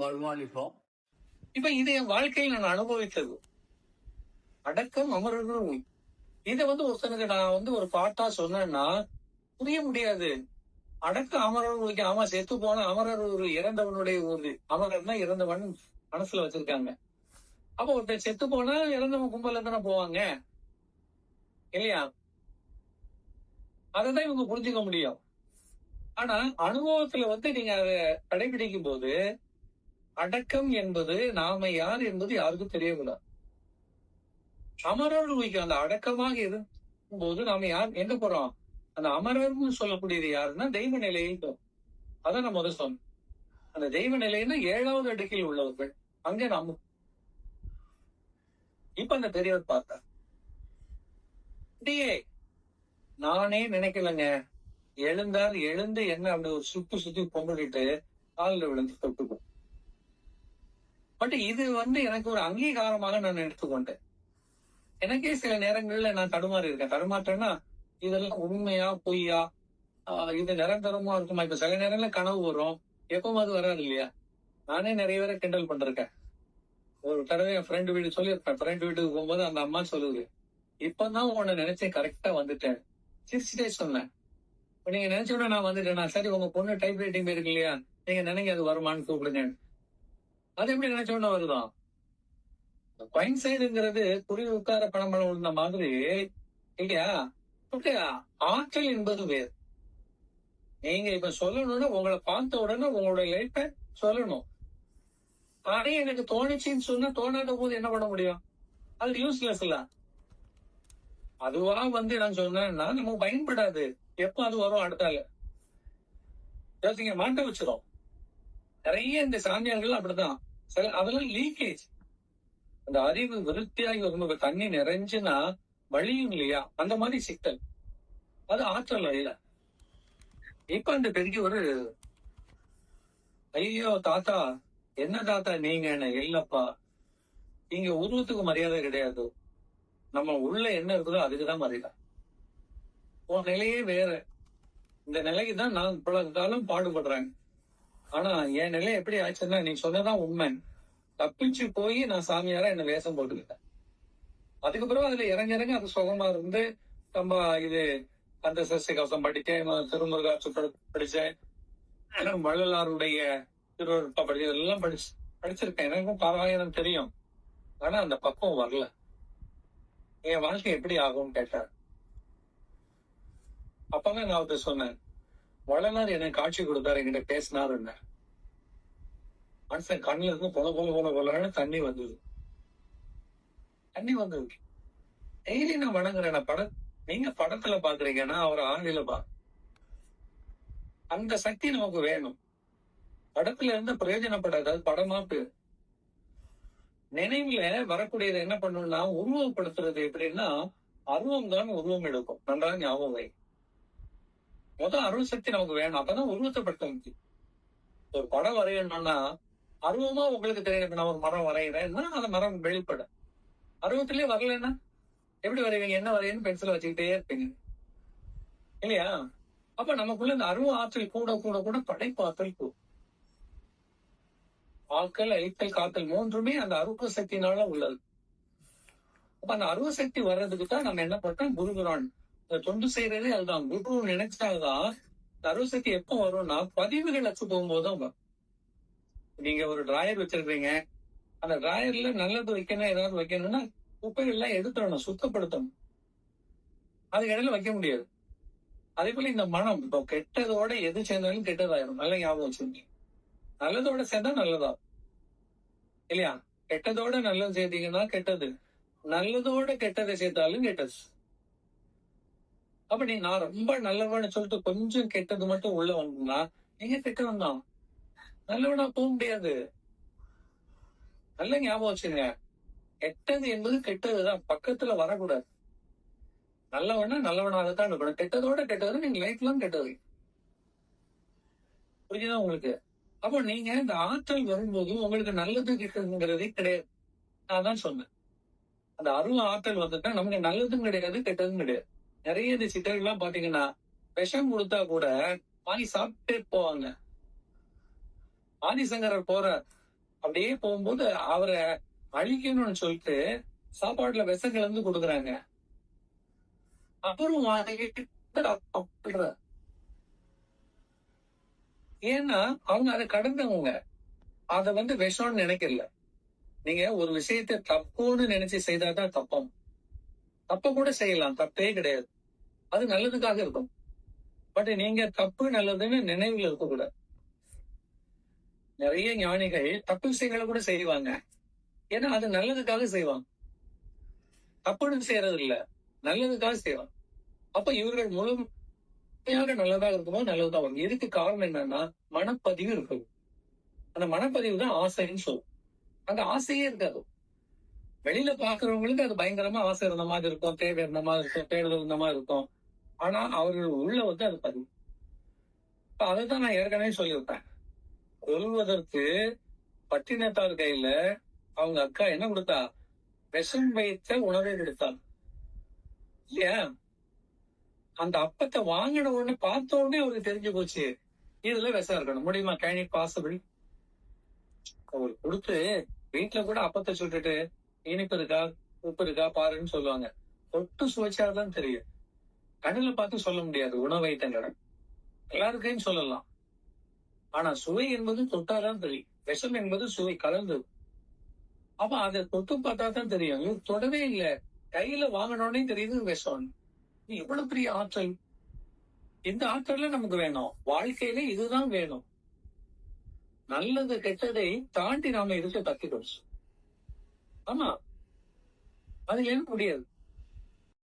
வருமானிப்போம். இப்ப இது என் வாழ்க்கையில் நான் அனுபவித்தது. அடக்கம் அமரர்கள் உய். இதை ஒருத்தனுக்கு நான் ஒரு பாட்டா சொன்னேன்னா புரிய முடியாது. அடக்க அமரர் உயிக்கு ஆமா செத்து போன அமரர் ஒரு இறந்தவனுடைய ஊர்தி. அமரர்னா இறந்தவன் மனசுல வச்சிருக்காங்க. அப்ப ஒருத்தர் செத்து போனா இறந்தவன் கும்பல தானே போவாங்க இல்லையா? அதைதான் இவங்க புரிஞ்சுக்க முடியும். ஆனா அனுபவத்துல நீங்க அதை கடைபிடிக்கும் போது அடக்கம் என்பது நாம யார் என்பது யாருக்கும் தெரியக்கூடாது. அமரர் உயிக்கு அந்த அடக்கமாக இருக்கும் போது நாம யார் எங்க போறோம்? அந்த அமரர்னு சொல்லக்கூடியது யாருன்னா தெய்வ நிலையில். அதான் நான் முதல் சொன்னேன். அந்த தெய்வ நிலைன்னா 7வது அடுக்கில் உள்ளவர்கள். அங்க நாம இப்ப அந்த பெரியவர் பார்த்தார். அப்படியே நானே நினைக்கலங்க. எழுந்தார், எழுந்து என்ன அப்படி ஒரு சுத்தி பொங்கலிட்டு காலில் விழுந்து தொட்டுக்கும். பட் இது எனக்கு ஒரு அங்கீகாரமாக நான் எடுத்துக்கொண்டேன். எனக்கே சில நேரங்கள்ல நான் தடுமாறி இருக்கேன். தடுமாற்றேன்னா இதெல்லாம் உண்மையா பொய்யா, இது நிரந்தரமா இருக்குமா? இப்ப சில நேரங்கள்ல கனவு வரும், எப்பவும் அது வராது இல்லையா? நானே நிறைய பேரை கிண்டல் பண்ணிருக்கேன். ஒரு தடவை என் ஃப்ரெண்டு வீடு சொல்லியிருப்பேன். ஃப்ரெண்டு வீட்டுக்கு போகும்போது அந்த அம்மா சொல்லுது, இப்பதான் உன்னை நினைச்சேன், கரெக்டா வந்துட்டேன். சிரிச்சுட்டே சொன்னேன். இப்ப நீங்க நினைச்சோட நான் வந்துட்டேன். சரி, உங்க பொண்ணு டைப் ரைட்டிங் போயிருக்கு இல்லையா, நீங்க நினைங்க அது வருமானு கூப்பிடுங்க. அது எப்படி நினைச்சோட வருதான்? சைடுங்கிறது குருவி உட்கார பணம் உள்ள மாதிரி இல்லையா? ஆற்றல் என்பது வேறு. நீங்க இப்ப சொல்லணும்னா உங்களை பார்த்த உடனே உங்களுடைய லைஃப சொல்லணும். ஆனா எனக்கு தோணுச்சுன்னு சொன்னா தோணாத போது என்ன பண்ண முடியும்? அது யூஸ்லெஸ் இல்ல. அதுவா நான் சொன்னேன்னா நமக்கு பயன்படாது. எப்ப அது வரும் அடுத்தால யோசிங்க, மாட்ட வச்சிடும். நிறைய இந்த சாமியார்கள் அப்படிதான். அதெல்லாம் லீக்கேஜ். அந்த அறிவு விருத்தியாகி வரும்போது தண்ணி நிறைஞ்சுன்னா வழியும் இல்லையா? அந்த மாதிரி சிக்கல். அது ஆற்றல் இல்ல. இப்ப அந்த பெரியவர், ஐயோ தாத்தா, என்ன தாத்தா நீங்க என்ன? இல்லப்பா, இங்க உருவத்துக்கு மரியாதை கிடையாது. நம்ம உள்ள என்ன இருக்குதோ அதுக்குதான் மரியாதை. உன் நிலையே வேற. இந்த நிலைக்கு தான் நான் இவ்வளவு காலம் பாடுபடுறேன். ஆனா என் நிலை எப்படி ஆச்சுன்னா நீ சொன்னதான் உண்மை. தப்பிச்சு போய் நான் சாமியாரா என்ன வேஷம் போட்டுக்கிட்டேன். அதுக்கப்புறம் அதுல இறங்க அது சுகமா இருந்து நம்ம இது அந்த சஷ்டி கவசம் படிச்சேன், திருமுருகா படிச்சேன், வள்ளலாருடைய திருவருட்பா படிச்சது எல்லாம் படிச்சிருக்கேன். எனக்கும் பாராயணம் தெரியும். ஆனா அந்த பக்குவம் வரல. என் வாழ்க்கை எப்படி ஆகும்னு கேட்டார். அப்பதான் நான் அவர்கிட்ட சொன்னேன், வள்ளலார் எனக்கு காட்சி கொடுத்தாரு, என்கிட்ட பேசினாரு. மனுஷன் கண்ணுல இருந்து பொல தண்ணி வந்தது. டெய்லி நான் வணங்குறேன். நீங்க படத்துல பாக்குறீங்கன்னா அவர் ஆண்டில அந்த சக்தி நமக்கு வேணும். படத்துல இருந்து பிரயோஜனப்படாது. படமா நினைவுல வரக்கூடியது என்ன பண்ணணும்னா உருவப்படுத்துறது எப்படின்னா அருவம் தான் உருவம் எடுக்கும். நன்றாக ஞாபகம் வை. அருள் சக்தி நமக்கு வேணும். அப்பதான் உருவத்தை படுத்த முடியும். ஒரு படம் வரையணும்னா அருவமா உங்களுக்கு தெரியும். நான் ஒரு மரம் வரைகிறேன்னா அந்த மரம் வெளிப்பட அருவத்திலே வரலன்னா எப்படி வரைவீங்க? என்ன வரையன்னு பென்சில வச்சுக்கிட்டே இருப்பீங்க இல்லையா? அப்ப நமக்குள்ள இந்த அருவ ஆற்றல் கூட கூட கூட படைப்பு ஆற்றல் கூடும். ஆக்கல், அழித்தல், காத்தல் மூன்றுமே அந்த அருவ சக்தினால உள்ளது. அப்ப அந்த அருவ சக்தி வர்றதுக்கு தான் நம்ம என்ன பண்றோம்? குருகுரான் தொண்டு செய்யறதே அதுதான். குரு நினைச்சாதான் அருவ சக்தி எப்ப வரும்னா பதிவுகள் அச்சு போகும்போதுதான் வரும். நீங்க ஒரு டிராயர் வச்சிருக்கீங்க, அந்த டிராயர்ல நல்லது வைக்கணும், ஏதாவது வைக்கணும்னா குப்பைகள் எல்லாம் எடுத்துடணும், சுத்தப்படுத்தணும். அதுக்கு இடையில வைக்க முடியாது. அதே போல இந்த மனம் இப்போ கெட்டதோட எது சேர்ந்தாலும் கெட்டதாயிரும். நல்ல ஞாபகம் வச்சிருக்கீங்க. நல்லதோட சேர்ந்தா நல்லதா இல்லையா? கெட்டதோட நல்லது சேர்த்தீங்கன்னா கெட்டது, நல்லதோட கெட்டதை சேர்த்தாலும் கெட்டது. அப்ப நான் ரொம்ப நல்லவன்னு சொல்லிட்டு கொஞ்சம் கெட்டது மட்டும் உள்ள வந்தா நீங்க கெட்டவன் தான். நல்லவனா போக முடியாது. நல்ல ஞாபகம் வச்சுங்க, கெட்டது என்பது கெட்டதுதான், பக்கத்துல வரக்கூடாது. நல்லவனா நல்லவனாகத்தான் இருக்கணும். கெட்டதோட கெட்டது நீங்க லைஃப் லாங் கெட்டது. புரியுதா உங்களுக்கு? அப்போ நீங்க இந்த ஆற்றல் வரும்போது உங்களுக்கு நல்லது கெட்டதுங்கிறதே கிடையாது. நான் தான் சொன்னேன், அந்த அருவ ஆற்றல் வந்துட்டா நமக்கு நல்லதும் கிடையாது, கெட்டதும் கிடையாது. நிறைய இந்த சித்தர்கள்லாம் பாத்தீங்கன்னா விஷம் கொடுத்தா கூட வாங்கி சாப்பிட்டே போவாங்க. ஆதிசங்கரர் போற அப்படியே போகும்போது அவரை அழிக்கணும்னு சொல்லிட்டு சாப்பாட்டுல விஷம் கலந்து கொடுக்குறாங்க. அவரும் வாங்கிட்டு சாப்பிடுறாரு. ஏன்னா அவங்க அதை கடந்தவங்க. அத விஷம்னு நினைக்கல. நீங்க ஒரு விஷயத்தை தப்புன்னு நினைச்சு செய்தாதான் தப்பம். தப்ப கூட செய்யலாம், தப்பே கிடையாது. அது நல்லதுக்காக இருக்கும். பட் நீங்க தப்பு நல்லதுன்னு நினைவுல இருக்கக்கூடாது. நிறைய ஞானிகள் தப்பு விஷயங்களை கூட செய்வாங்க. ஏன்னா அது நல்லதுக்காக செய்வாங்க. தப்புன்னு செய்யறது இல்ல, நல்லதுக்காக செய்வாங்க. அப்ப இவர்கள் முழுமையாக நல்லதாக இருக்கும்போது நல்லதுதான் வரும். இதுக்கு காரணம் என்னன்னா மனப்பதிவு இருக்குது. அந்த மனப்பதிவு தான் ஆசைன்னு சொல்லும். அங்க ஆசையே இருக்காது. வெளியில பாக்குறவங்களுக்கு அது பயங்கரமா ஆசை இருந்த மாதிரி இருக்கும், தேவை இருந்த மாதிரி இருக்கும், தேடுதல் இருந்த மாதிரி இருக்கும். ஆனா அவர்கள் உள்ள அது பதிவு. இப்ப அதைத்தான் நான் ஏற்கனவே சொல்லியிருப்பேன். கொல்வதற்கு பட்டினத்தார் கையில அவங்க அக்கா என்ன கொடுத்தா? விஷம் வைத்த உணவை கொடுத்தாள் இல்லையா? அந்த அப்பத்தை வாங்கின உடனே பார்த்த உடனே அவருக்கு தெரிஞ்சு போச்சு, இதுல விஷம் இருக்கணும். முடியுமா? Can it possible? அவர் கொடுத்து வீட்டுல கூட அப்பத்தை சுட்டுட்டு இனிப்பு இருக்கா உப்பு இருக்கா பாருன்னு சொல்லுவாங்க. தொட்டு சுவைச்சாதான் தெரியும். கண்ணுல பார்த்து சொல்ல முடியாது உணவை தங்கடம். எல்லாருக்கையும் சொல்லலாம். ஆனா சுவை என்பது தொட்டாதான் தெரியும். விஷம் என்பது சுவை கலந்தது. அப்ப அதை தொட்டு பார்த்தா தான் தெரியும். இவங்க தொடவே இல்ல, கையில வாங்கினோடனே தெரியுது விஷம். எவ்வளவு பெரிய ஆற்றல்! இந்த ஆற்றல்ல நமக்கு வேணும். வாழ்க்கையில இதுதான் வேணும். நல்லது கெட்டதை தாண்டி நாம இருக்க கத்துக்கணும். ஆமா, அது ஏன் முடியாது?